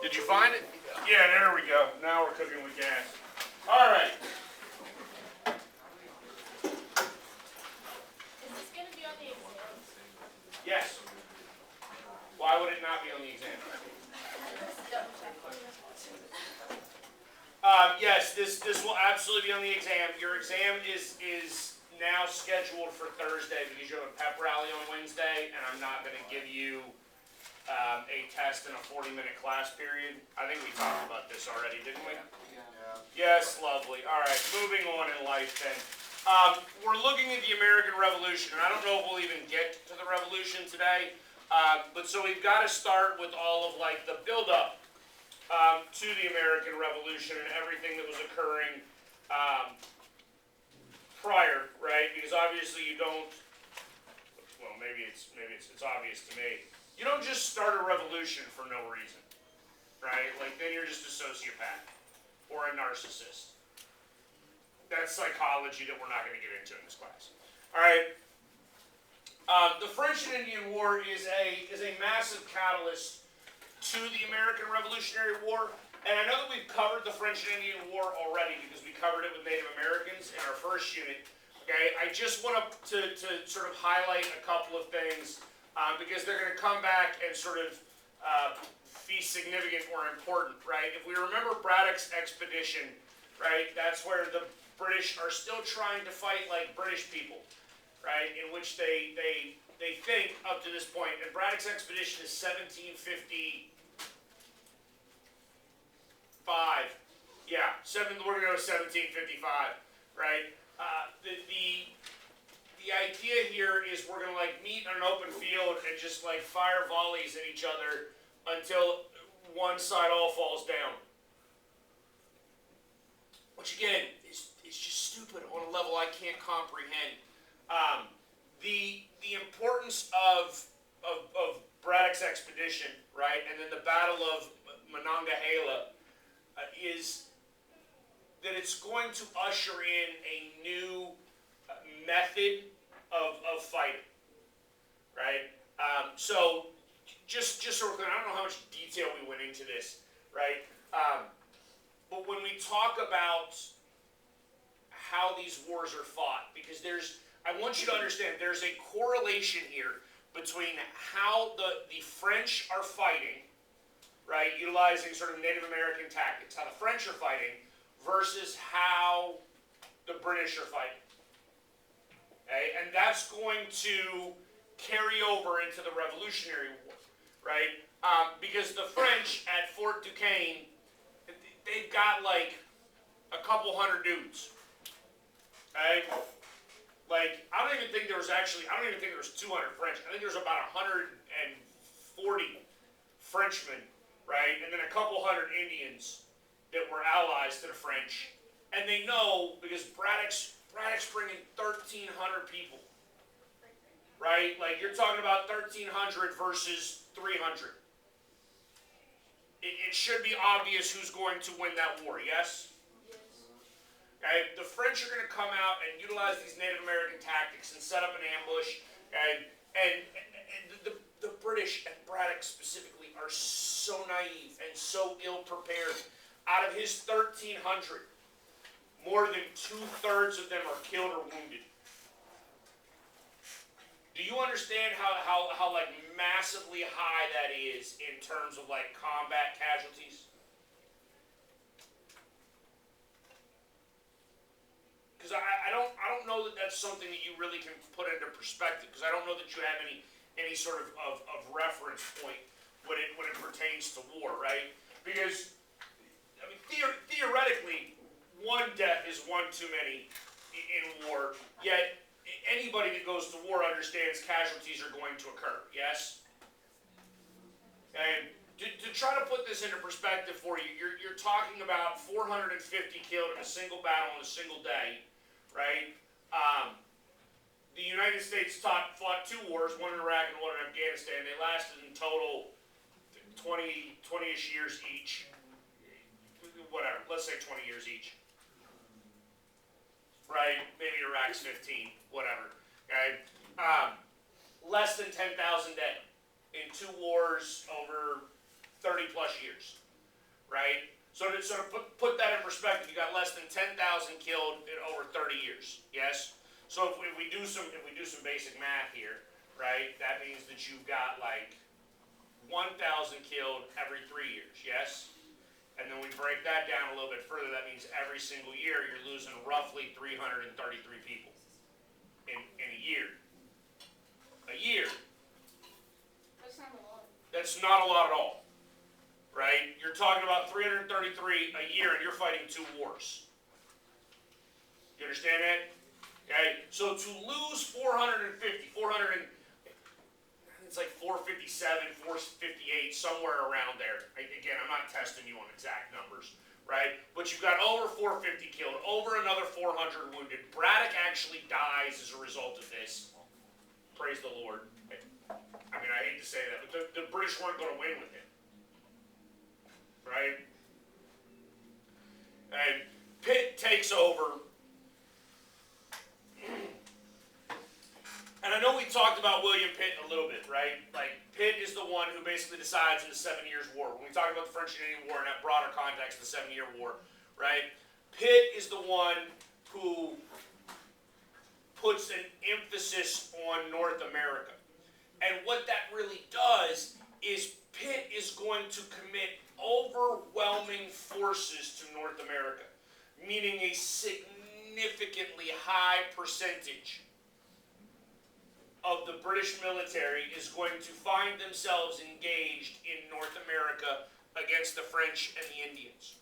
Did you find it? Yeah, there we go. Now we're cooking with gas. All right. Is this going to be on the exam? Yes. Why would it not be on the exam? Just double check. Yes, this will absolutely be on the exam. Your exam is now scheduled for Thursday because you have a pep rally on Wednesday, and I'm not going to give you a test in a 40-minute class period. I think we talked about this already, didn't we? Yeah. Yes, lovely. All right, moving on in life then. We're looking at the American Revolution, and I don't know if we'll even get to the Revolution today, but so we've got to start with all of like the build-up to the American Revolution and everything that was occurring prior, right? Because obviously you don't. Well, maybe it's obvious to me. You don't just start a revolution for no reason, right? Like then you're just a sociopath or a narcissist. That's psychology that we're not going to get into in this class. All right. The French and Indian War is a massive catalyst to the American Revolutionary War. And I know that we've covered the French and Indian War already because we covered it with Native Americans in our first unit. Okay, I just want to sort of highlight a couple of things because they're going to come back and sort of be significant or important, right? If we remember Braddock's expedition, right, that's where the British are still trying to fight like British people, right, in which they think up to this point, and Braddock's expedition is 1755. Yeah, we're going to go to 1755, right? The idea here is we're going to like meet in an open field and just like fire volleys at each other until one side all falls down. Which again is just stupid on a level I can't comprehend. The importance of Braddock's expedition, right, and then the Battle of Monongahela is that it's going to usher in a new method of fighting, right? So just so we're clear, I don't know how much detail we went into this, right? But when we talk about how these wars are fought, because I want you to understand there's a correlation here between how the French are fighting, right, utilizing sort of Native American tactics, how the French are fighting, versus how the British are fighting. Okay? And that's going to carry over into the Revolutionary War, right? Because the French at Fort Duquesne, they've got like a couple hundred dudes. Okay? Like, I don't even think there was 200 French. I think there's about 140 Frenchmen, right? And then a couple hundred Indians that were allies to the French. And they know, because Braddock's bringing 1,300 people, right? Like, you're talking about 1,300 versus 300. It should be obvious who's going to win that war, yes? Okay, the French are going to come out and utilize these Native American tactics and set up an ambush. Okay, and the British and Braddock specifically are so naive and so ill prepared. Out of his 1,300, more than 2/3 of them are killed or wounded. Do you understand how like massively high that is in terms of like combat casualties? Because I don't know that that's something that you really can put into perspective. Because I don't know that you have any sort of reference point when it pertains to war, right? Because I mean theoretically, one death is one too many in war. Yet anybody that goes to war understands casualties are going to occur. Yes. And to try to put this into perspective for you, you're talking about 450 killed in a single battle in a single day. Right? The United States fought 2 wars, one in Iraq and one in Afghanistan. They lasted in total 20-ish years each. Whatever, let's say 20 years each. Right? Maybe Iraq's 15, whatever. Okay? Less than 10,000 dead in 2 wars over 30 plus years. right? So to sort of put that in perspective, you got less than 10,000 killed in over 30 years. Yes. So if we do some basic math here, right? That means that you've got like 1,000 killed every 3 years. Yes. And then we break that down a little bit further. That means every single year you're losing roughly 333 people in a year. A year. That's not a lot. That's not a lot at all, right? You're talking about 333 a year, and you're fighting 2 wars. You understand that? Okay. So to lose 457, 458, somewhere around there. Again, I'm not testing you on exact numbers, right? But you've got over 450 killed, over another 400 wounded. Braddock actually dies as a result of this. Praise the Lord. I mean, I hate to say that, but the British weren't going to win with him, right? And Pitt takes over. And I know we talked about William Pitt a little bit, right? Like, Pitt is the one who basically decides in the 7 Years' War. When we talk about the French and Indian War in that broader context, the 7 Year War, right? Pitt is the one who puts an emphasis on North America. And what that really does is Pitt is going to commit overwhelming forces to North America, meaning a significantly high percentage of the British military is going to find themselves engaged in North America against the French and the Indians.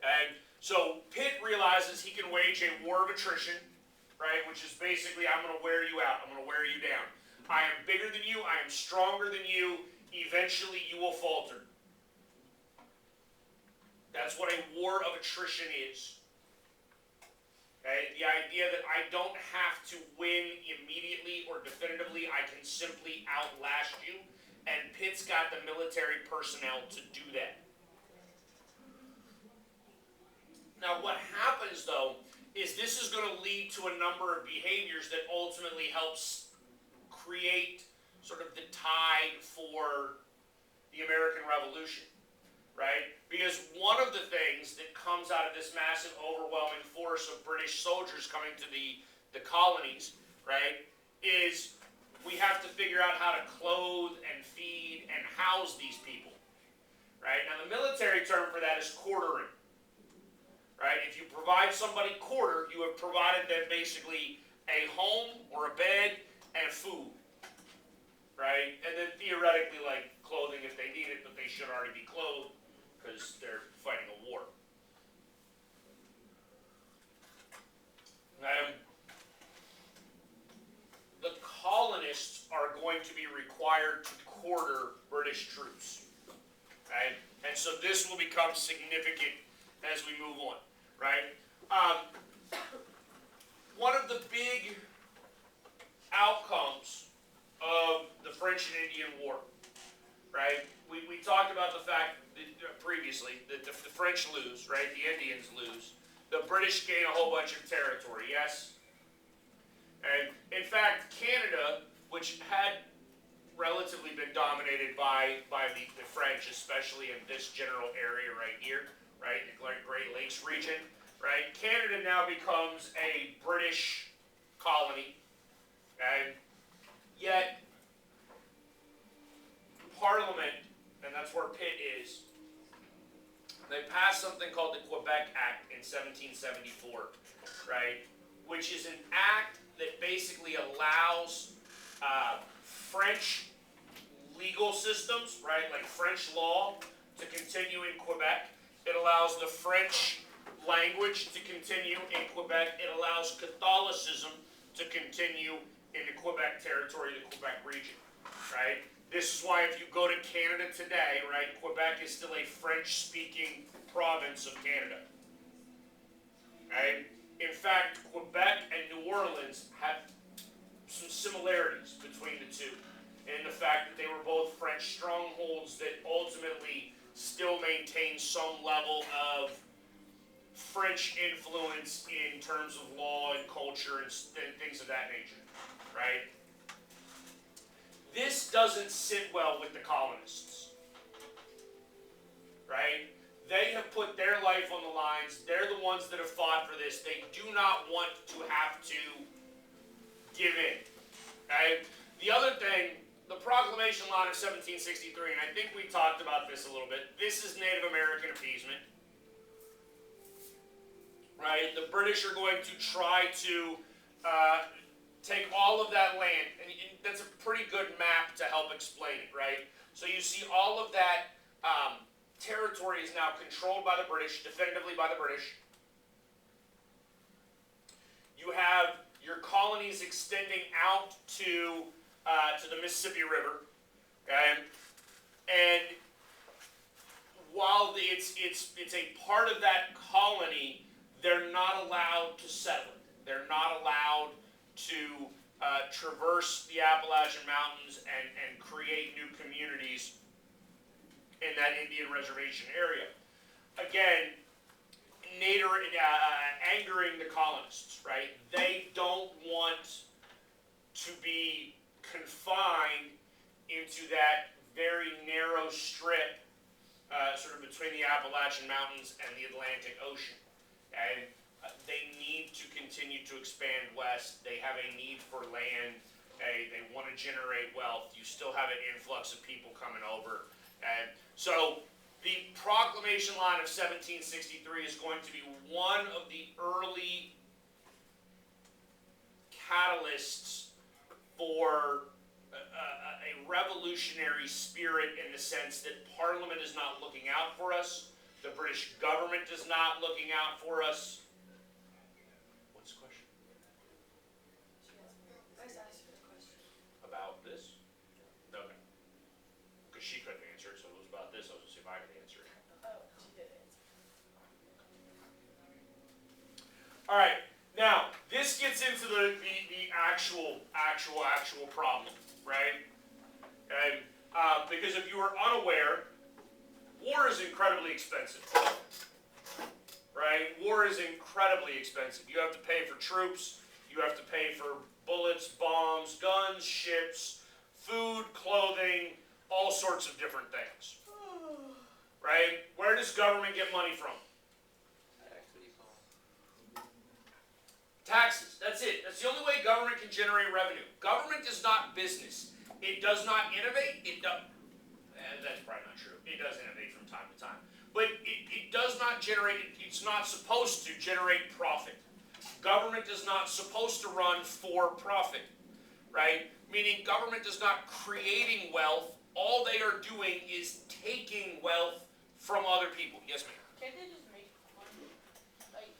And so Pitt realizes he can wage a war of attrition, right, which is basically, I'm going to wear you out, I'm going to wear you down. I am bigger than you, I am stronger than you, eventually you will falter. That's what a war of attrition is. Okay? The idea that I don't have to win immediately or definitively, I can simply outlast you, and Pitt's got the military personnel to do that. Now what happens though, is this is going to lead to a number of behaviors that ultimately helps create sort of the tide for the American Revolution, right? Because one of the things that comes out of this massive, overwhelming force of British soldiers coming to the colonies, right, is we have to figure out how to clothe and feed and house these people, right? Now the military term for that is quartering, right? If you provide somebody quarter, you have provided them basically a home or a bed and food, right? And then theoretically, like, clothing if they need it, but they should already be clothed because they're fighting a war. The colonists are going to be required to quarter British troops, right? And so this will become significant as we move on, right? One of the big outcomes of the French and Indian War, right? We talked about the fact that previously that the French lose, right? The Indians lose. The British gain a whole bunch of territory, yes? And in fact, Canada, which had relatively been dominated by the French, especially in this general area right here, right? The Great Lakes region, right? Canada now becomes a British colony, and yet Parliament, and that's where Pitt is, they passed something called the Quebec Act in 1774, right? Which is an act that basically allows French legal systems, right, like French law, to continue in Quebec. It allows the French language to continue in Quebec. It allows Catholicism to continue in the Quebec territory, the Quebec region, right? This is why if you go to Canada today, right, Quebec is still a French-speaking province of Canada, right? In fact, Quebec and New Orleans have some similarities between the two, in the fact that they were both French strongholds that ultimately still maintain some level of French influence in terms of law and culture and things of that nature, right? This doesn't sit well with the colonists. They have put their life on the lines. They're the ones that have fought for this. They do not want to have to give in. Okay? The other thing, the proclamation line of 1763, and I think we talked about this a little bit. This is Native American appeasement. Right? The British are going to try to take all of that land, and that's a pretty good map to help explain it, right? So you see all of that territory is now controlled by the British, definitively by the British. You have your colonies extending out to the Mississippi River, okay? And while it's a part of that colony, they're not allowed to settle it. They're not allowed to traverse the Appalachian Mountains and create new communities in that Indian reservation area. Again, angering the colonists, right? They don't want to be confined into that very narrow strip sort of between the Appalachian Mountains and the Atlantic Ocean. And they need to continue to expand west. They have a need for land. They want to generate wealth. You still have an influx of people coming over. And so the proclamation line of 1763 is going to be one of the early catalysts for a revolutionary spirit, in the sense that Parliament is not looking out for us. The British government is not looking out for us. What's the question? I asked you a question. About this? Okay. Because she couldn't answer it, so it was about this. I was going to see if I could answer it. Oh, she did answer. All right. Now, this gets into the actual problem, right? And because if you are unaware, war is incredibly expensive, right? War is incredibly expensive. You have to pay for troops. You have to pay for bullets, bombs, guns, ships, food, clothing, all sorts of different things, right? Where does government get money from? Taxes. That's it. That's the only way government can generate revenue. Government is not business. It does not innovate. It does. That's probably not true. It does innovate from time to time. But it does not generate, it's not supposed to generate profit. Government is not supposed to run for profit, right? Meaning government is not creating wealth. All they are doing is taking wealth from other people. Yes, ma'am? Can't they just make money? Like,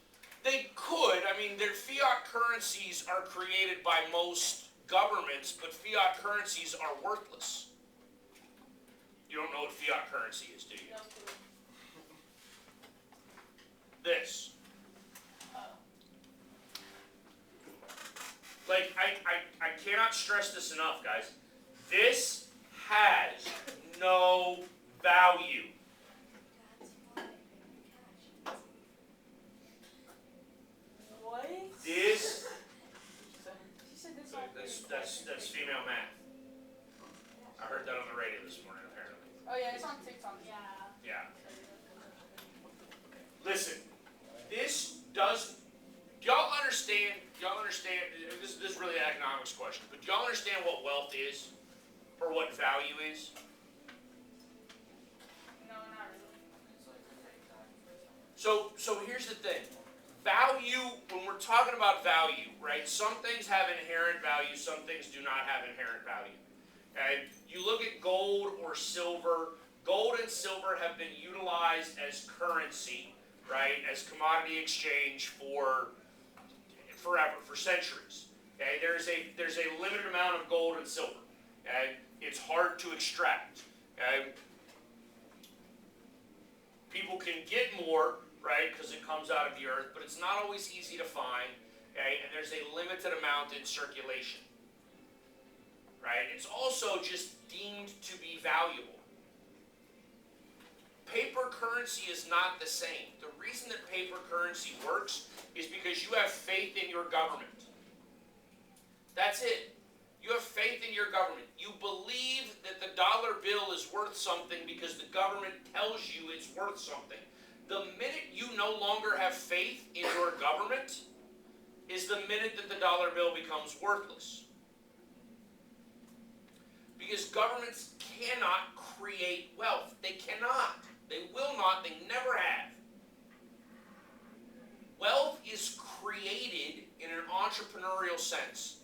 They could. I mean, their fiat currencies are created by most governments, but fiat currencies are worthless. You don't know what fiat currency is, do you? no food. This. Oh. Like, I cannot stress this enough, guys. This has no value. What? This, She said this all that's female math. I heard that on the radio this morning, apparently. Oh yeah, it's on TikTok. Yeah. Yeah. Listen, this does, do y'all understand, this is really an economics question, but do y'all understand what wealth is? Or what value is? No, not really. So here's the thing. Value, when we're talking about value, right, some things have inherent value, some things do not have inherent value. Okay? You look at gold or silver. Gold and silver have been utilized as currency, right, as commodity exchange for forever, for centuries. Okay? There's a limited amount of gold and silver. Okay? It's hard to extract. Okay? People can get more, right, because it comes out of the earth, but it's not always easy to find, okay, and there's a limited amount in circulation, right? It's also just deemed to be valuable. Paper currency is not the same. The reason that paper currency works is because you have faith in your government. That's it. You have faith in your government. You believe that the dollar bill is worth something because the government tells you it's worth something. The minute you no longer have faith in your government is the minute that the dollar bill becomes worthless. Because governments cannot create wealth. They cannot. They will not. They never have. Wealth is created in an entrepreneurial sense,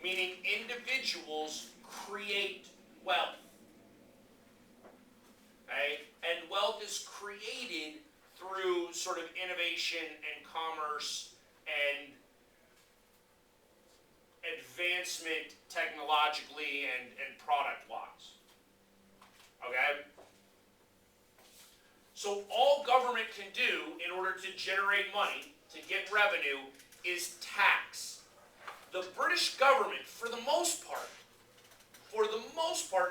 meaning individuals create wealth. Okay? And wealth is created through sort of innovation and commerce and advancement technologically and product-wise. Okay? So all government can do in order to generate money, to get revenue, is tax. The British government, for the most part,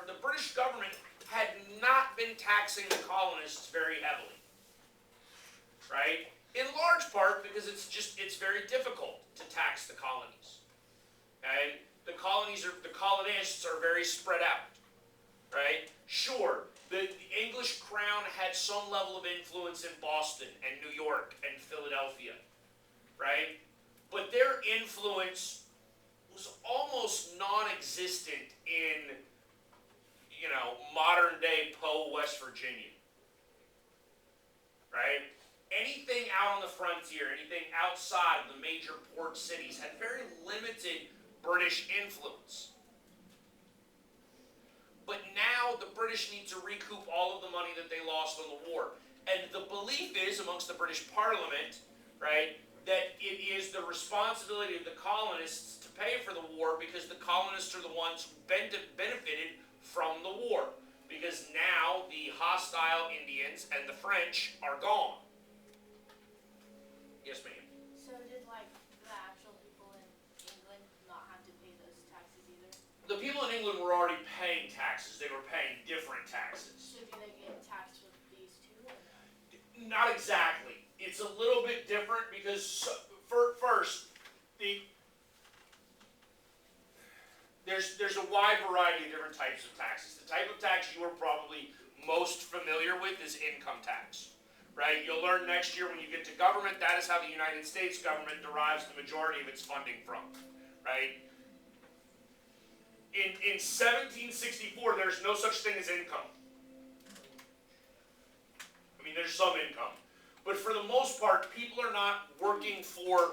the British government had not been taxing the colonists very heavily. Right? In large part because it's very difficult to tax the colonies. Okay? The colonists are very spread out. Right? Sure, the English crown had some level of influence in Boston and New York and Philadelphia. Right? But their influence was almost non-existent in, modern day Poe, West Virginia. Right? Anything out on the frontier, anything outside of the major port cities had very limited British influence. But now the British need to recoup all of the money that they lost on the war. And the belief is amongst the British Parliament, right, that it is the responsibility of the colonists to pay for the war because the colonists are the ones who benefited from the war. Because now the hostile Indians and the French are gone. Yes, ma'am. So did the actual people in England not have to pay those taxes either? The people in England were already paying taxes. They were paying different taxes. So do they get taxed with these too? Or no? Not exactly. It's a little bit different because first, there's a wide variety of different types of taxes. The type of tax you are probably most familiar with is income tax. Right? You'll learn next year when you get to government, that is how the United States government derives the majority of its funding from. Right? In 1764, there's no such thing as income. I mean, there's some income. But for the most part, people are not working for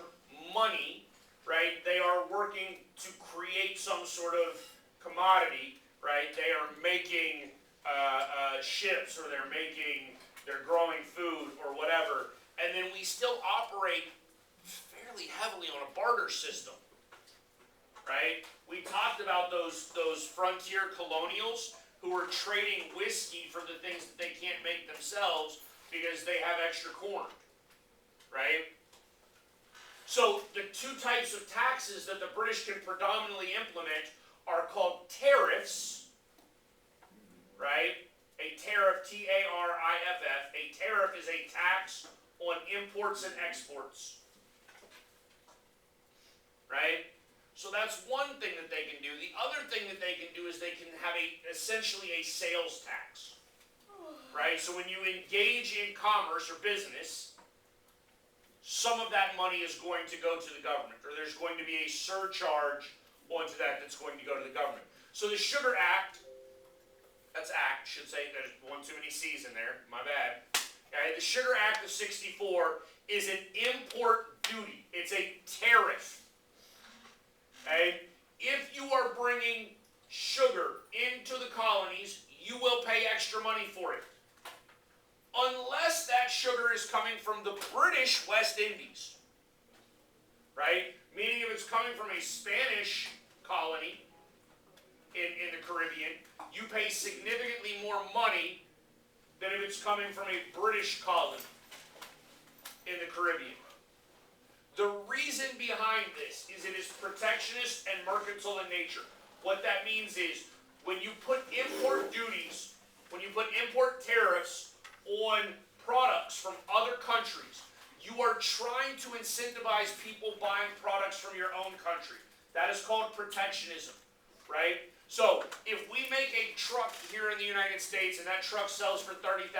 money, right? They are working to create some sort of commodity, right? They are making ships, or they're growing food or whatever, and then we still operate fairly heavily on a barter system, right? We talked about those frontier colonials who were trading whiskey for the things that they can't make themselves because they have extra corn, right? So the two types of taxes that the British can predominantly implement are called tariffs, right? A tariff, T-A-R-I-F-F. A tariff is a tax on imports and exports. Right? So that's one thing that they can do. The other thing that they can do is they can have essentially a sales tax. Right? So when you engage in commerce or business, some of that money is going to go to the government, or there's going to be a surcharge onto that's going to go to the government. So the Sugar Act, that's Act, should say, there's one too many C's in there, my bad. Okay, the Sugar Act of 64 is an import duty. It's a tariff. Okay? If you are bringing sugar into the colonies, you will pay extra money for it. Unless that sugar is coming from the British West Indies. Right? Meaning if it's coming from a Spanish colony in the Caribbean, you pay significantly more money than if it's coming from a British colony in the Caribbean. The reason behind this is it is protectionist and mercantile in nature. What that means is when you put import duties, when you put import tariffs on products from other countries, you are trying to incentivize people buying products from your own country. That is called protectionism, right? So if we make a truck here in the United States and that truck sells for $30,000,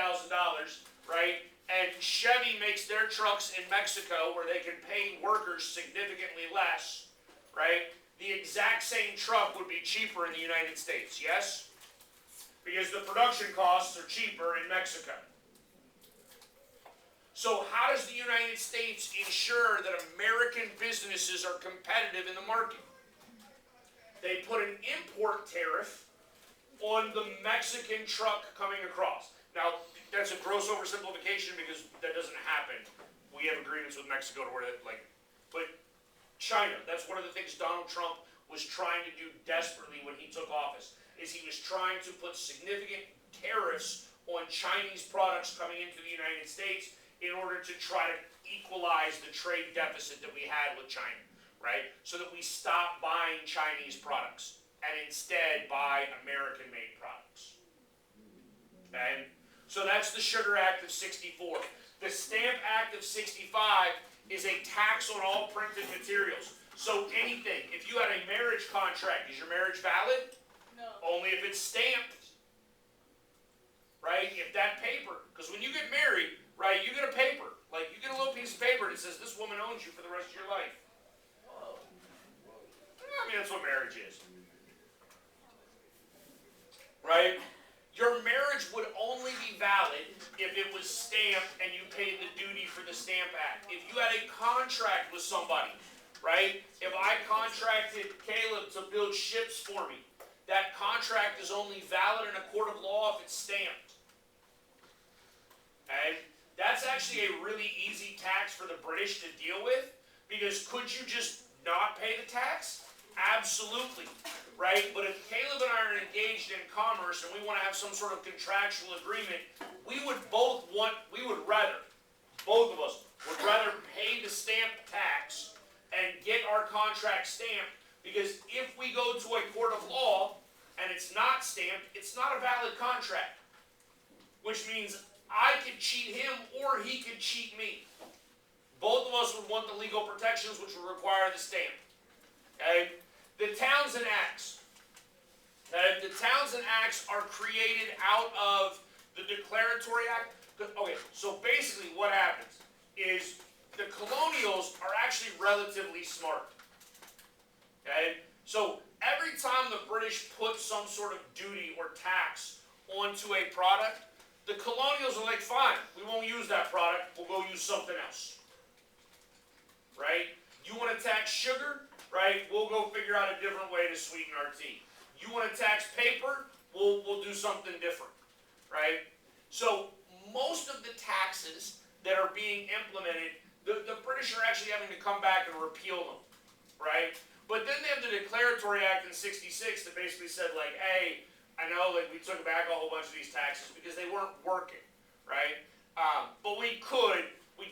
right? And Chevy makes their trucks in Mexico where they can pay workers significantly less, right? The exact same truck would be cheaper in the United States, yes? Because the production costs are cheaper in Mexico. So how does the United States ensure that American businesses are competitive in the market? They put an import tariff on the Mexican truck coming across. Now, that's a gross oversimplification because that doesn't happen. We have agreements with Mexico to where that, but China, that's one of the things Donald Trump was trying to do desperately when he took office, is he was trying to put significant tariffs on Chinese products coming into the United States in order to try to equalize the trade deficit that we had with China, right? So that we stop buying Chinese products and instead buy American-made products, okay? So that's the Sugar Act of '64. The Stamp Act of '65 is a tax on all printed materials. So anything, if you had a marriage contract, is your marriage valid? No. Only if it's stamped, right? If that paper, because when you get married, right, you get a paper. Like, you get a little piece of paper that says this woman owns you for the rest of your life. I mean, that's what marriage is. Right? Your marriage would only be valid if it was stamped and you paid the duty for the Stamp Act. If you had a contract with somebody, right? If I contracted Caleb to build ships for me, that contract is only valid in a court of law if it's stamped. Okay? That's actually a really easy tax for the British to deal with, because could you just not pay the tax? Absolutely, right? But if Caleb and I are engaged in commerce and we want to have some sort of contractual agreement, we would both rather pay the stamp tax and get our contract stamped, because if we go to a court of law and it's not stamped, it's not a valid contract, which means I could cheat him or he could cheat me. Both of us would want the legal protections which would require the stamp. Okay? The Townsend Acts. Okay? The Townsend Acts are created out of the Declaratory Act. Okay, so basically what happens is the colonials are actually relatively smart. Okay? So every time the British put some sort of duty or tax onto a product, the colonials are like, fine, we won't use that product, we'll go use something else. Right? You want to tax sugar? Right? We'll go figure out a different way to sweeten our tea. You want to tax paper? We'll do something different. Right? So most of the taxes that are being implemented, the British are actually having to come back and repeal them. Right? But then they have the Declaratory Act in '66 that basically said, like, hey, I know, like, we took back a whole bunch of these taxes because they weren't working, right? But we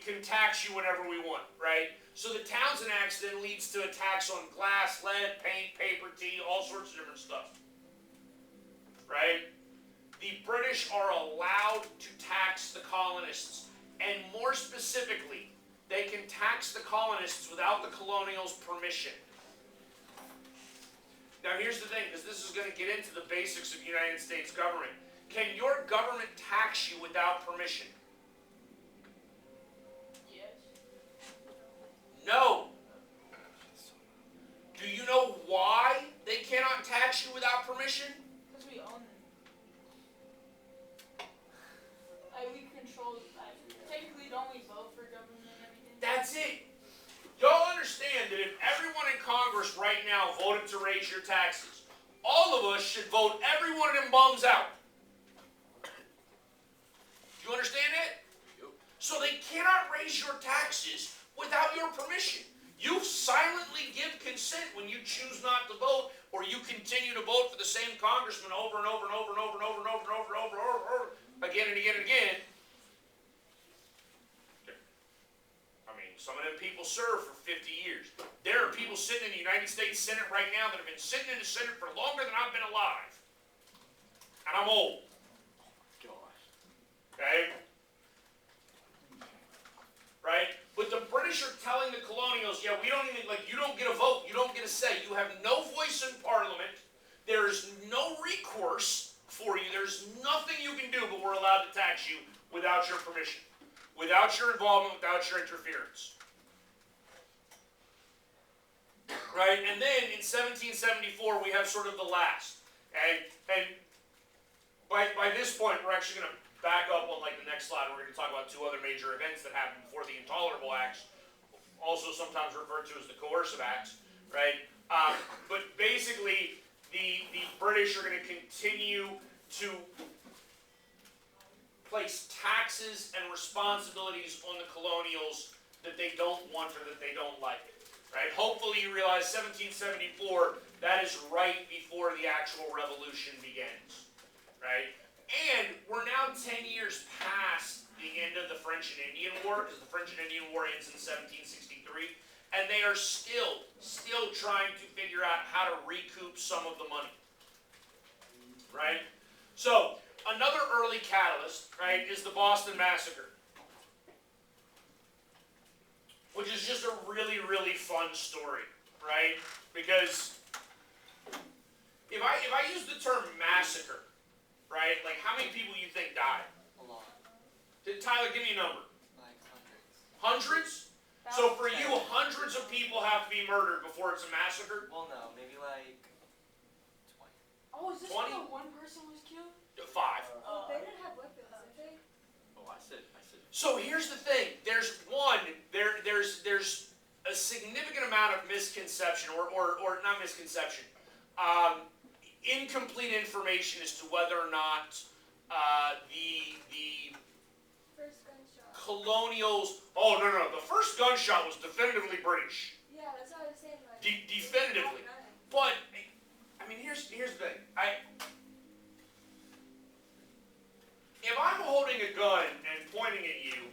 can tax you whenever we want, right? So the Townsend Act then leads to a tax on glass, lead, paint, paper, tea, all sorts of different stuff, right? The British are allowed to tax the colonists, and more specifically, they can tax the colonists without the colonials' permission. Now here's the thing, because this is going to get into the basics of United States government. Can your government tax you without permission? Yes. No. Do you know why they cannot tax you without permission? Because we own them. We control, technically don't we vote for government and everything? That's it. Y'all understand that if everyone in Congress right now voted to raise your taxes, all of us should vote every one of them bums out. Do you understand that? Yep. So they cannot raise your taxes without your permission. You silently give consent when you choose not to vote, or you continue to vote for the same congressman over and over and over and over and over and over and over and over and over again and again and again. Some of them people serve for 50 years. There are people sitting in the United States Senate right now that have been sitting in the Senate for longer than I've been alive. And I'm old. Okay? Right? But the British are telling the colonials, yeah, we don't even, like, you don't get a vote. You don't get a say. You have no voice in Parliament. There is tax you without your permission, without your involvement, without your interference. Right? And then in 1774, we have sort of the last. And by this point, we're actually going to back up on like the next slide. We're going to talk about two other major events that happened before the Intolerable Acts, also sometimes referred to as the Coercive Acts, right? But basically, the British are going to continue to place taxes and responsibilities on the colonials that they don't want or that they don't like. Right? Hopefully you realize 1774, that is right before the actual revolution begins. Right? And we're now 10 years past the end of the French and Indian War, because the French and Indian War ends in 1763, and they are still trying to figure out how to recoup some of the money. Right? So, another early catalyst, right, is the Boston Massacre, which is just a really, really fun story, right? Because if I use the term massacre, right, like how many people you think died? A lot. Tyler, give me a number. Like hundreds. Hundreds? So for you, hundreds of people have to be murdered before it's a massacre? Well, no, maybe like 20. Oh, is this 20? where one person was killed? 5. They didn't have weapons, did they? Oh, I said. So here's the thing. There's a significant amount of misconception, or not misconception, incomplete information as to whether or not the First gunshot. colonials. Oh no, the first gunshot was definitively British, Yeah, that's what I was saying. Like, definitively. But I mean, here's the thing. If I'm holding a gun and pointing at you,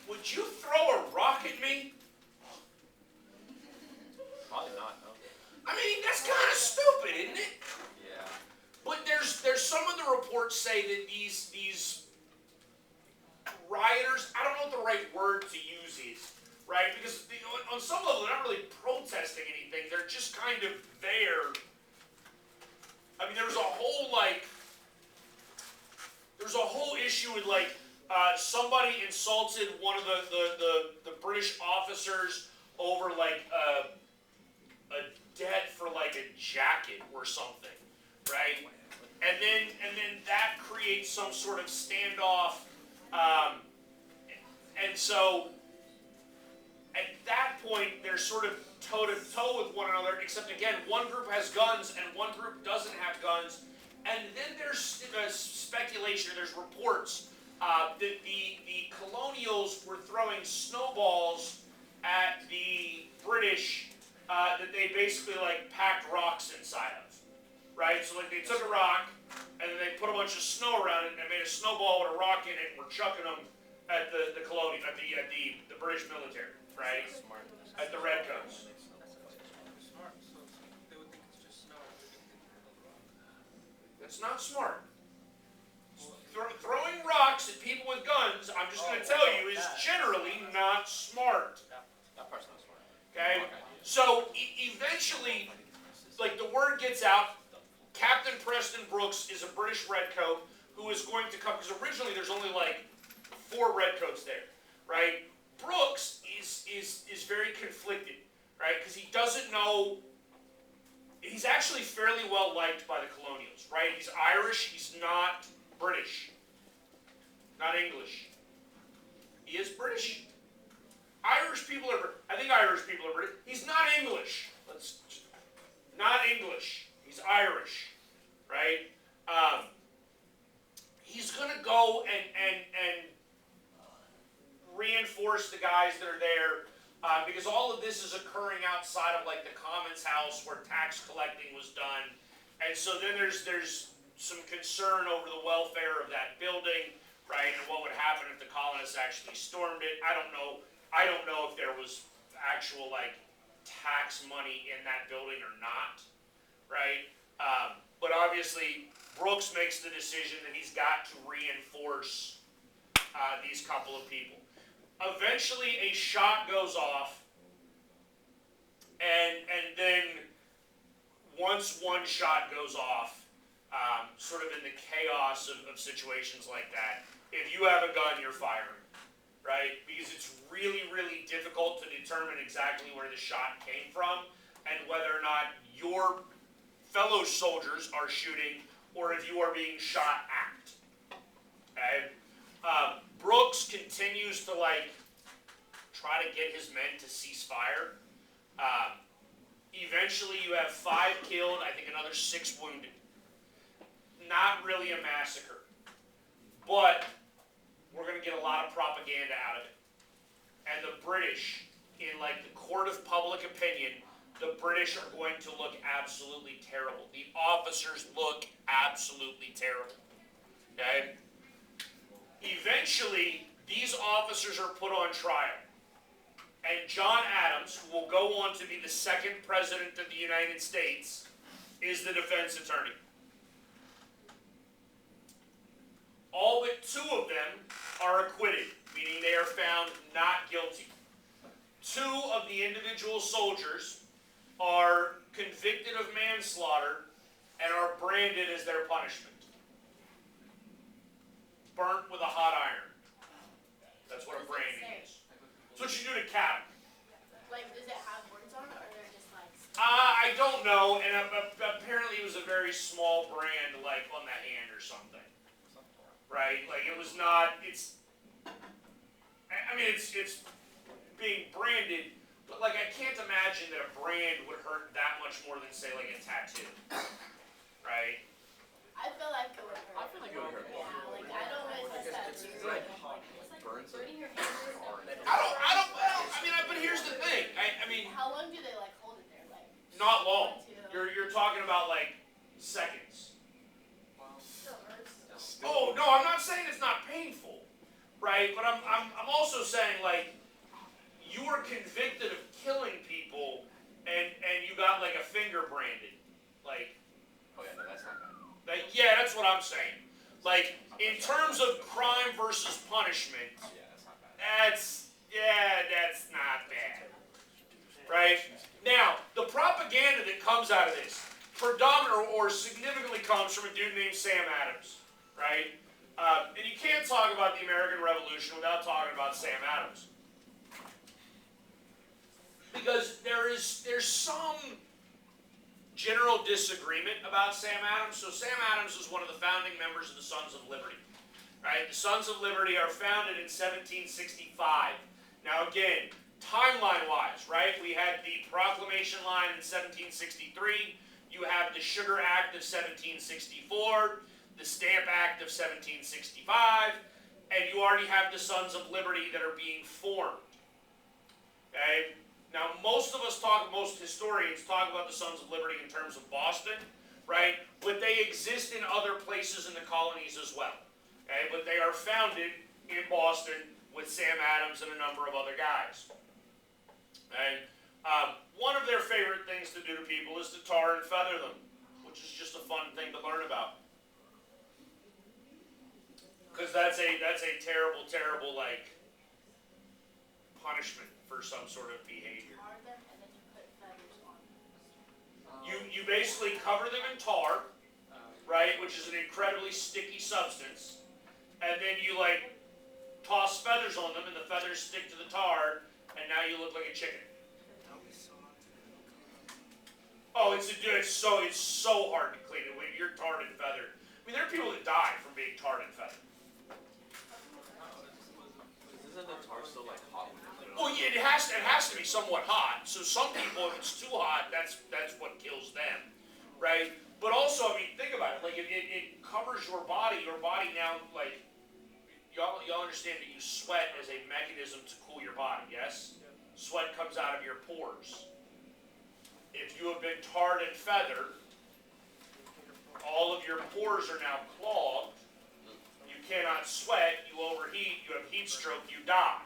would you throw a rock at me? Probably not, no. I mean, that's kind of stupid, isn't it? Yeah. But there's some of the reports say that these rioters, I don't know what the right word to use is, right? Because on some level they're not really protesting anything. They're just kind of there. I mean, there's a whole issue with like somebody insulted one of the British officers over like a debt for like a jacket or something, right? And then that creates some sort of standoff, and so at that point they're sort of toe to toe with one another. Except again, one group has guns and one group doesn't have guns. And then there's speculation, there's reports that the colonials were throwing snowballs at the British that they basically like packed rocks inside of, right? So like they took a rock and then they put a bunch of snow around it and made a snowball with a rock in it and were chucking them at the colonial, at the British military, right? Smart. At the redcoats. Smart, so they would think it's just snow. That's not smart. Throwing rocks at people with guns, I'm just going to tell you, is generally not smart. That part's not smart. Okay? So eventually, like the word gets out, Captain Preston Brooks is a British redcoat who is going to come, because originally there's only like 4 redcoats there, right? Brooks is very conflicted, right? Because he doesn't know. He's actually fairly well liked by the colonials, right? He's Irish, he's not British, not English. He is British. Irish people are, I think Irish people are British. He's not English. Not English. He's Irish, right? He's going to go and reinforce the guys that are there. Because all of this is occurring outside of like the Commons House where tax collecting was done, and so then there's some concern over the welfare of that building, right? And what would happen if the colonists actually stormed it? I don't know if there was actual like tax money in that building or not, right? But obviously Brooks makes the decision that he's got to reinforce these couple of people. Eventually, a shot goes off, and then once one shot goes off, sort of in the chaos of situations like that. If you have a gun, you're firing, right? Because it's really, really difficult to determine exactly where the shot came from and whether or not your fellow soldiers are shooting or if you are being shot at. Okay? Brooks continues to try to get his men to cease fire. Eventually you have 5 killed, I think another 6 wounded. Not really a massacre, but we're going to get a lot of propaganda out of it. And the British, in the court of public opinion, the British are going to look absolutely terrible. The officers look absolutely terrible. Okay? Eventually, these officers are put on trial. And John Adams, who will go on to be the 2nd President of the United States, is the defense attorney. All but 2 of them are acquitted, meaning they are found not guilty. 2 of the individual soldiers are convicted of manslaughter and are branded as their punishment. Burnt with a hot iron. That's what a branding is. That's what you do to cattle. Does it have words on it, or they're just I don't know, and apparently it was a very small brand, on the hand or something. Right? It was not, it's being branded, but I can't imagine that a brand would hurt that much more than, say, a tattoo. Right? I feel like it would hurt. I feel like it would hurt more. Yeah, I don't know if it's that It's too. like Burns burning your hands. But here's the thing. How long do they hold it there? Not long. 1, 2. You're talking about, seconds. Still hurts. Oh, no, I'm not saying it's not painful, right? But I'm also saying, you were convicted of killing people and you got, a finger branded. Oh yeah, no, that's not bad. Yeah, that's what I'm saying. In terms of crime versus punishment, Yeah, that's not bad. that's not bad. Right? Now, the propaganda that comes out of this, predominantly or significantly comes from a dude named Sam Adams. Right? And you can't talk about the American Revolution without talking about Sam Adams. Because there's some general disagreement about Sam Adams. So Sam Adams was one of the founding members of the Sons of Liberty. Right? The Sons of Liberty are founded in 1765. Now again, timeline-wise, right? We had the Proclamation Line in 1763. You have the Sugar Act of 1764, the Stamp Act of 1765, and you already have the Sons of Liberty that are being formed. Okay? Now, most historians talk about the Sons of Liberty in terms of Boston, right? But they exist in other places in the colonies as well. Okay? But they are founded in Boston with Sam Adams and a number of other guys. Okay? One of their favorite things to do to people is to tar and feather them, which is just a fun thing to learn about. Because that's a terrible, terrible, punishment for some sort of behavior. Tar them and then you put feathers on them. You basically cover them in tar, right, which is an incredibly sticky substance, and then you toss feathers on them, and the feathers stick to the tar, and now you look like a chicken. Oh, it's so hard to clean it when you're tarred and feathered. There are people that die from being tarred and feathered. Isn't the tar still hot when you put it on? Well, yeah, it has to be somewhat hot. So some people, if it's too hot, that's what kills them, right? But also, think about it. It covers your body. Your body now, y'all understand that you sweat as a mechanism to cool your body. Yes, sweat comes out of your pores. If you have been tarred and feathered, all of your pores are now clogged. You cannot sweat. You overheat. You have heat stroke. You die.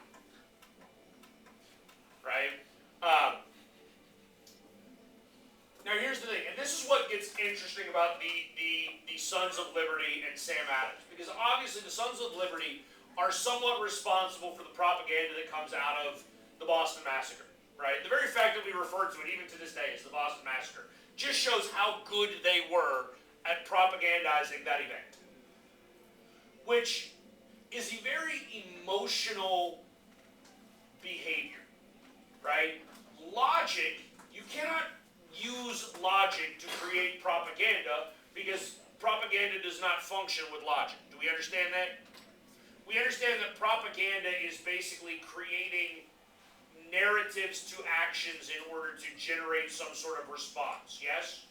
Right? Now here's the thing, and this is what gets interesting about the Sons of Liberty and Sam Adams, because obviously the Sons of Liberty are somewhat responsible for the propaganda that comes out of the Boston Massacre. Right? The very fact that we refer to it even to this day as the Boston Massacre just shows how good they were at propagandizing that event, which is a very emotional behavior, right? Logic, you cannot use logic to create propaganda because propaganda does not function with logic. Do we understand that? We understand that propaganda is basically creating narratives to actions in order to generate some sort of response, yes?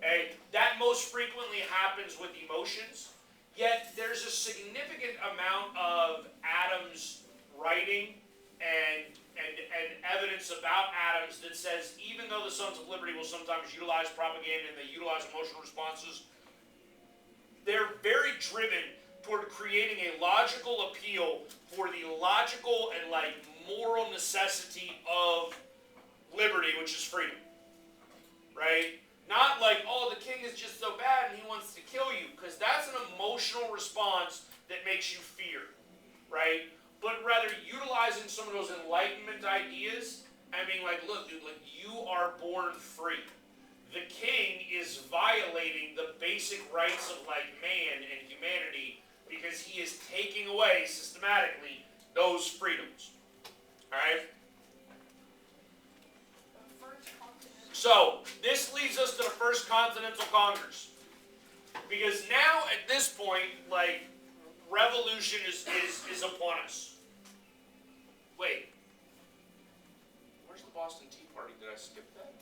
Okay? That most frequently happens with emotions, yet there's a significant amount of Adams' writing and evidence about Adams that says even though the Sons of Liberty will sometimes utilize propaganda and they utilize emotional responses, they're very driven toward creating a logical appeal for the logical and moral necessity of liberty, which is freedom. Right? Not like, oh, the king is just so bad and he wants to kill you, because that's an emotional response that makes you fear. Right? But rather utilizing some of those Enlightenment ideas and being like, look, dude, you are born free. The king is violating the basic rights of man and humanity because he is taking away systematically those freedoms. Alright? So, this leads us to the First Continental Congress. Because now, at this point, revolution is upon us. Wait. Where's the Boston Tea Party? Did I skip that?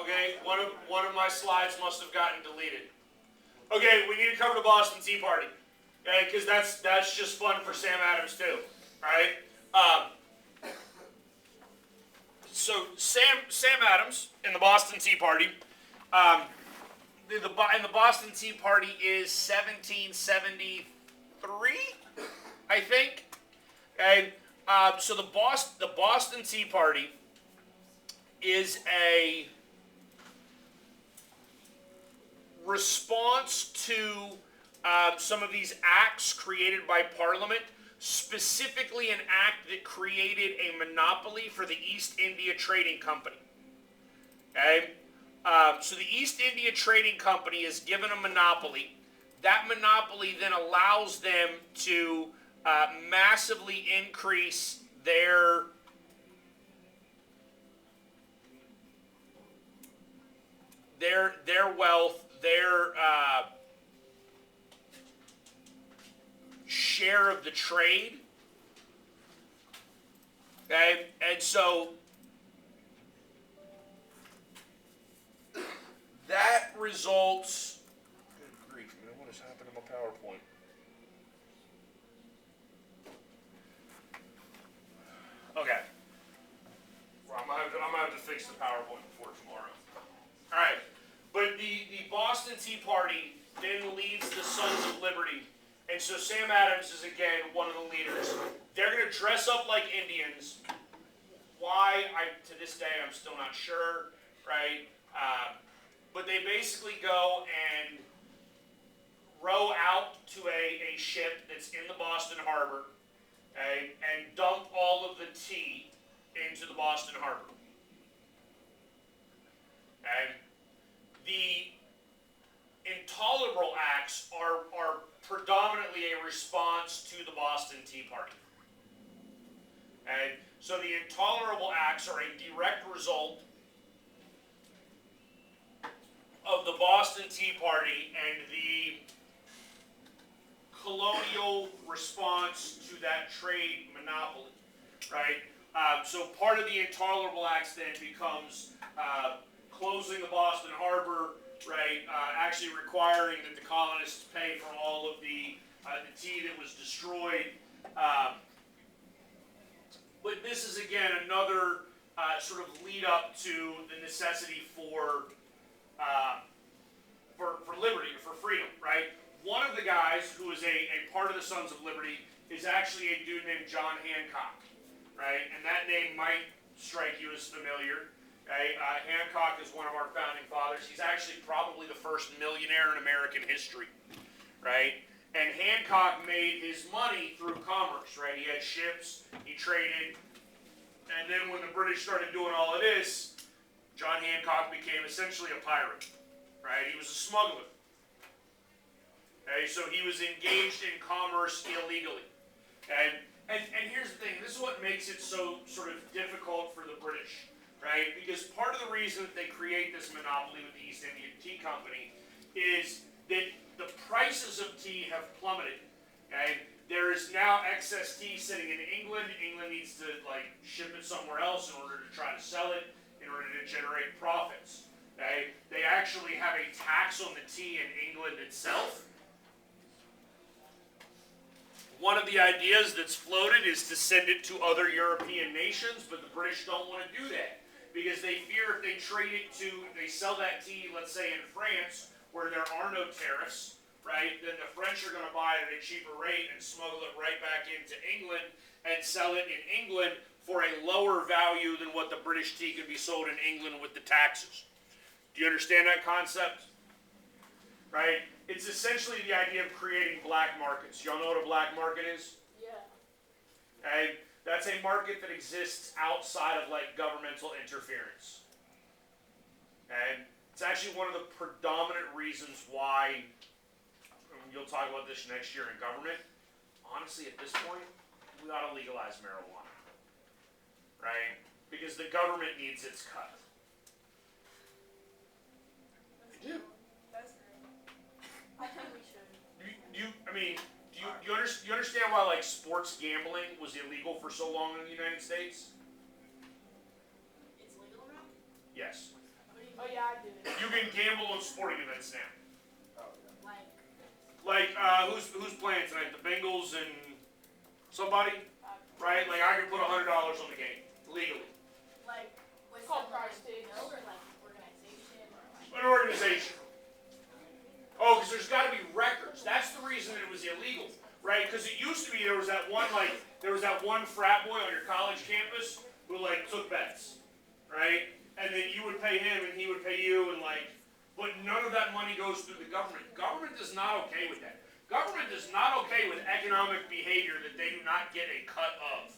Okay, one of my slides must have gotten deleted. Okay, we need to cover the Boston Tea Party. Okay, because that's just fun for Sam Adams too. Alright? So Sam Adams in the Boston Tea Party, in the Boston Tea Party is 1773, I think. Okay, so the Boston Tea Party is a response to some of these acts created by Parliament, specifically an act that created a monopoly for the East India Trading Company. Okay? So the East India Trading Company is given a monopoly. That monopoly then allows them to massively increase their wealth, their share of the trade. Okay, and so that results. Good grief, man! What has happened to my PowerPoint? Okay, well, I'm gonna have to fix the PowerPoint before tomorrow. All right. But the Boston Tea Party then leads the Sons of Liberty. And so Sam Adams is, again, one of the leaders. They're going to dress up like Indians. Why? To this day, I'm still not sure, right? But they basically go and row out to a ship that's in the Boston Harbor, okay, and dump all of the tea into the Boston Harbor. Okay? The Intolerable Acts are predominantly a response to the Boston Tea Party. Okay? So the Intolerable Acts are a direct result of the Boston Tea Party and the colonial response to that trade monopoly. Right? So part of the Intolerable Acts then becomes closing the Boston Harbor, right? Actually requiring that the colonists pay for all of the tea that was destroyed. But this is again another sort of lead up to the necessity for liberty, for freedom, right? One of the guys who is a part of the Sons of Liberty is actually a dude named John Hancock, right? And that name might strike you as familiar. Okay? Hancock is one of our founding fathers. He's actually probably the first millionaire in American history, right? And Hancock made his money through commerce, right? He had ships, he traded, and then when the British started doing all of this, John Hancock became essentially a pirate, right? He was a smuggler. Okay, so he was engaged in commerce illegally. And here's the thing, this is what makes it so sort of difficult for the British, right? Because part of the reason that they create this monopoly with the East India Tea Company is that the prices of tea have plummeted. Okay? There is now excess tea sitting in England. England needs to ship it somewhere else in order to try to sell it, in order to generate profits. Okay? They actually have a tax on the tea in England itself. One of the ideas that's floated is to send it to other European nations, but the British don't want to do that because they fear if they they sell that tea, let's say in France, where there are no tariffs, right, then the French are going to buy it at a cheaper rate and smuggle it right back into England and sell it in England for a lower value than what the British tea could be sold in England with the taxes. Do you understand that concept? Right? It's essentially the idea of creating black markets. Y'all know what a black market is? Yeah. Okay? That's a market that exists outside of governmental interference. Okay? It's actually one of the predominant reasons why, and you'll talk about this next year in government, honestly at this point, we ought to legalize marijuana. Right? Because the government needs its cut. They do. That's great. I think we should. Do you understand why sports gambling was illegal for so long in the United States? It's legal now? Yes. What do you Oh yeah, I do. You can gamble on sporting events now. like? Who's playing tonight? The Bengals and somebody, right? I can put $100 on the game legally. Like with It's called some prize tags. bill or organization or An organization. Oh, because there's got to be records. That's the reason it was illegal, right? Because it used to be there was that one frat boy on your college campus who took bets, right? And then you would pay him and he would pay you but none of that money goes through the government. Government is not okay with that. Government is not okay with economic behavior that they do not get a cut of.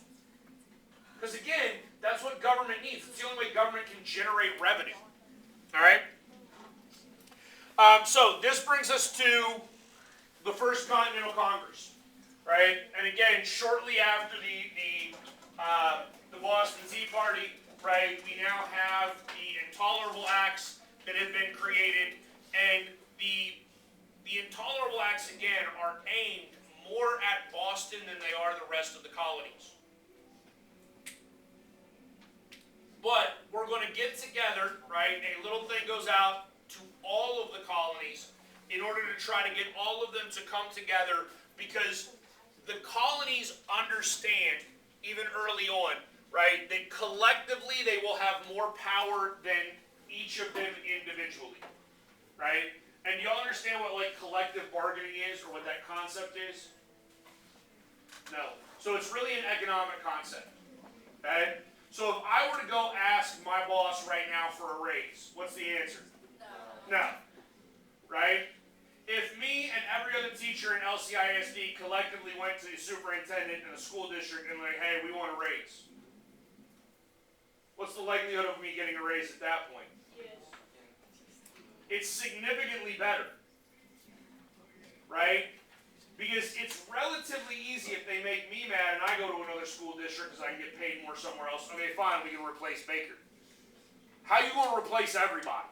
Because again, that's what government needs. It's the only way government can generate revenue. All right? So this brings us to the First Continental Congress, right? And again, shortly after the Boston Tea Party, right, we now have the Intolerable Acts that have been created, and the Intolerable Acts again are aimed more at Boston than they are the rest of the colonies. But we're going to get together, right? A little thing goes out to all of the colonies in order to try to get all of them to come together, because the colonies understand, even early on, right, that collectively they will have more power than each of them individually, right? And y'all understand what collective bargaining is, or what that concept is? No. So it's really an economic concept, okay? So if I were to go ask my boss right now for a raise, what's the answer? No. Right? If me and every other teacher in LCISD collectively went to the superintendent in the school district and hey, we want a raise, what's the likelihood of me getting a raise at that point? Yes. It's significantly better. Right? Because it's relatively easy if they make me mad and I go to another school district because I can get paid more somewhere else. Okay, fine, we can replace Baker. How are you going to replace everybody?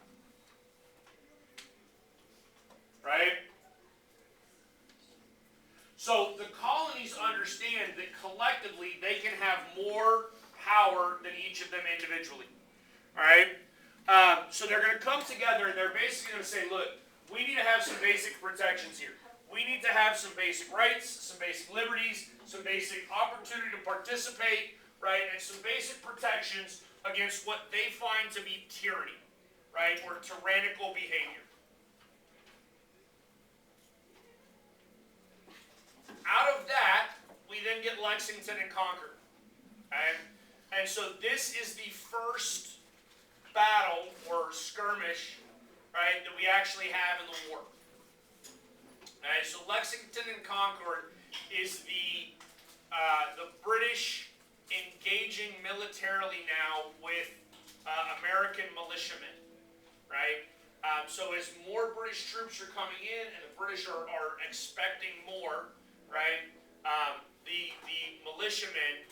Right? So the colonies understand that collectively they can have more power than each of them individually. Alright? So they're going to come together and they're basically going to say, look, we need to have some basic protections here. We need to have some basic rights, some basic liberties, some basic opportunity to participate, right, and some basic protections against what they find to be tyranny, right, or tyrannical behavior. Out of that, we then get Lexington and Concord. Okay? And so this is the first battle or skirmish, right, that we actually have in the war. Okay, so Lexington and Concord is the British engaging militarily now with American militiamen, right? So as more British troops are coming in, and the British are expecting more, right? The militiamen,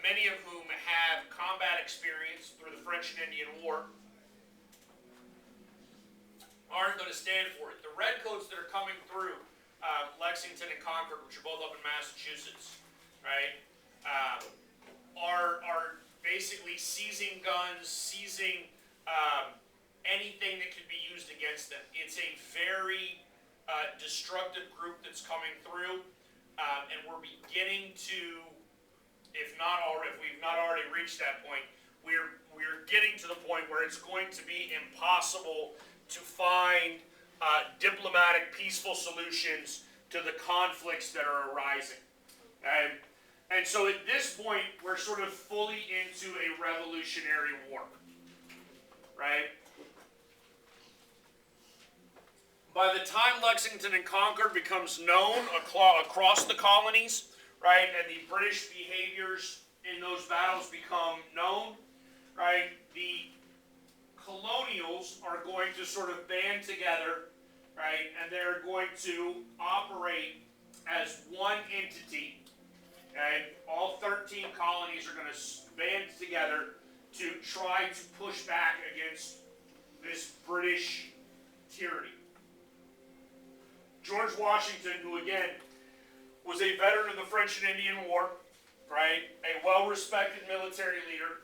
many of whom have combat experience through the French and Indian War, aren't going to stand for it. The redcoats that are coming through Lexington and Concord, which are both up in Massachusetts, right, are basically seizing guns, seizing anything that could be used against them. It's a very destructive group that's coming through, and we're beginning to, if we've not already reached that point, we're getting to the point where it's going to be impossible to find diplomatic, peaceful solutions to the conflicts that are arising. And so at this point, we're sort of fully into a revolutionary war, right? By the time Lexington and Concord becomes known across the colonies, right, and the British behaviors in those battles become known, right, the colonials are going to sort of band together, right, and they're going to operate as one entity. Okay? All 13 colonies are going to band together to try to push back against this British tyranny. George Washington, who again was a veteran of the French and Indian War, right, a well-respected military leader,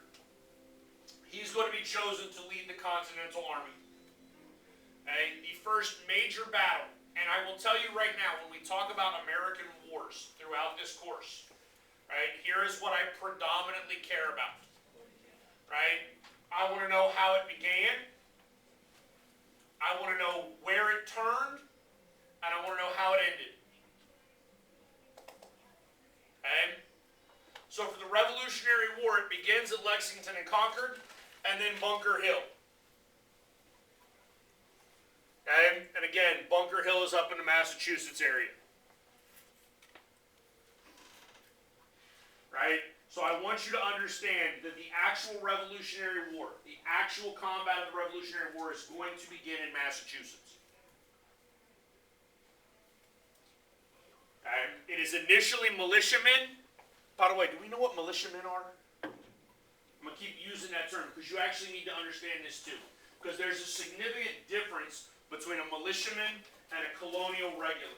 he's going to be chosen to lead the Continental Army. Okay? The first major battle, and I will tell you right now, when we talk about American wars throughout this course, right, here is what I predominantly care about. Right? I want to know how it began. I want to know where it turned. And I want to know how it ended. Okay? So for the Revolutionary War, it begins at Lexington and Concord, and then Bunker Hill. Okay? And again, Bunker Hill is up in the Massachusetts area. Right? So I want you to understand that the actual Revolutionary War, the actual combat of the Revolutionary War is going to begin in Massachusetts. Okay? It is initially militiamen. By the way, do we know what militiamen are? I'm going to keep using that term because you actually need to understand this too. Because there's a significant difference between a militiaman and a colonial regular.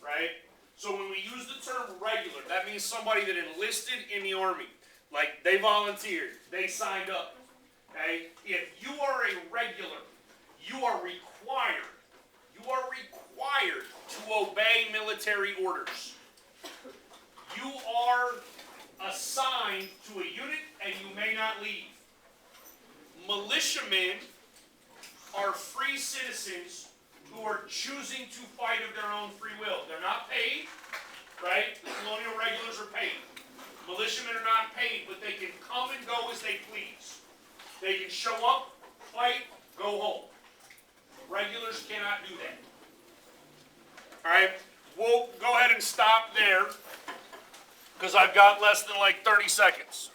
Right? So when we use the term regular, that means somebody that enlisted in the army. Like they volunteered, they signed up. Okay? If you are a regular, you are required to obey military orders. You are assigned to a unit and you may not leave. Militiamen are free citizens who are choosing to fight of their own free will. They're not paid, right? The colonial regulars are paid. Militiamen are not paid, but they can come and go as they please. They can show up, fight, go home. Regulars cannot do that. All right, we'll go ahead and stop there because I've got less than like 30 seconds.